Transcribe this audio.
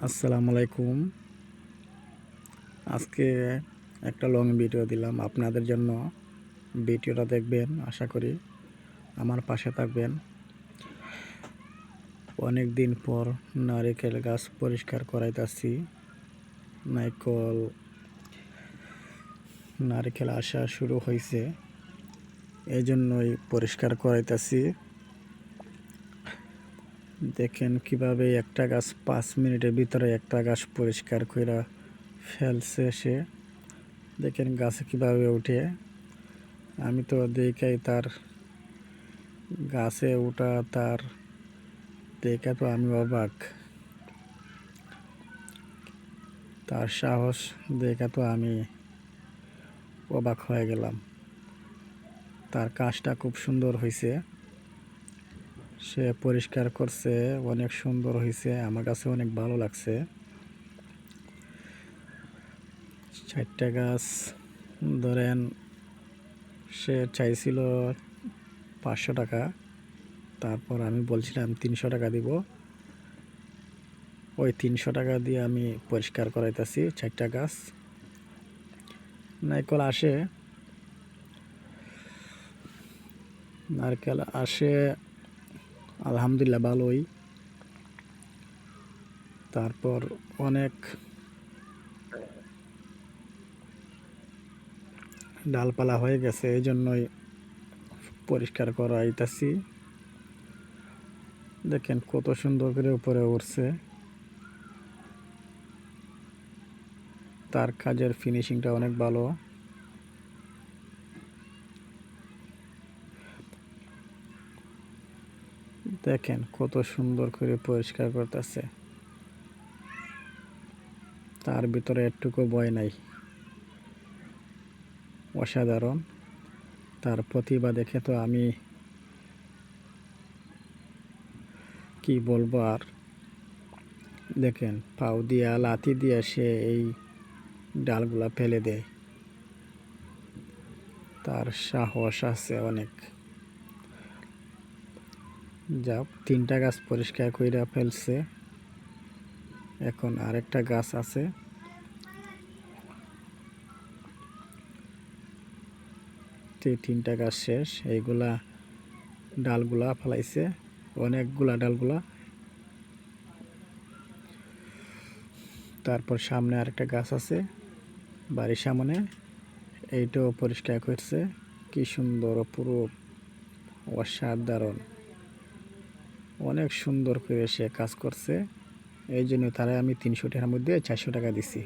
আসসালামু আলাইকুম। আজকে একটা লং ভিডিও দিলাম আপনাদের জন্য। ভিডিওটা দেখবেন, আশা করি আমার পাশে থাকবেন। অনেক দিন পর নারিকেল গাছ পরিষ্কার করাইতাছি। নারিকেল আসা শুরু হয়েছে, এই জন্যই পরিষ্কার করাইতাছি। দেখেন কিভাবে একটা গাছ 5 মিনিটের ভিতরে একটা গাছ পরিষ্কার করে ফেলছে সে। দেখেন গাছে কিভাবে উঠে। আমি তো দেখাই তার গাছে ওঠা, তার দেখা তো আমি অবাক। তার সাহস দেখা তো আমি অবাক হয়ে গেলাম। তার কাজটা খুব সুন্দর হয়েছে, সে পরিষ্কার করছে, অনেক সুন্দর হয়েছে, আমার কাছে অনেক ভালো লাগছে। 4টা গাছ ধরেন সে চাইছিল 500 টাকা, তারপর আমি বলছিলাম 300 টাকা দিব। ওই 300 টাকা দিয়ে আমি পরিষ্কার করাইতেছি 4টা গাছ। নারকেল আসে আলহামদুলিল্লাহ ভালোই। তারপর অনেক ডালপালা হয়ে গেছে, এই জন্যই পরিষ্কার করাইতেছি। দেখেন কত সুন্দর করে উপরে উঠছে। তার কাজের ফিনিশিংটা অনেক ভালো। দেখেন কত সুন্দর করে পরিষ্কার করতেছে, তার ভিতরে একটুকু ভয় নাই। অসাধারণ। তার প্রতিভা দেখে তো আমি কি বলবো আর। দেখেন পাও দিয়া লাথি দিয়ে সে এই ডালগুলা ফেলে দেয়। তার সাহস আছে অনেক। যাক, 3টা গাছ পরিষ্কার কইরা ফেলছে, এখন আরেকটা গাছ আছে। এই 3টা গাছ শেষ, এইগুলা ডালগুলা ফেলাইছে, অনেকগুলা ডালগুলা। তারপর সামনে আরেকটা গাছ আছে বাড়ির সামনে, এইটাও পরিষ্কার করছে। কি সুন্দর, পুরো অসাধারণ, অনেক সুন্দর করে সে কাজ করছে। এই জন্য তারা আমি 300 টাকার মধ্যে 400 টাকা দিছি।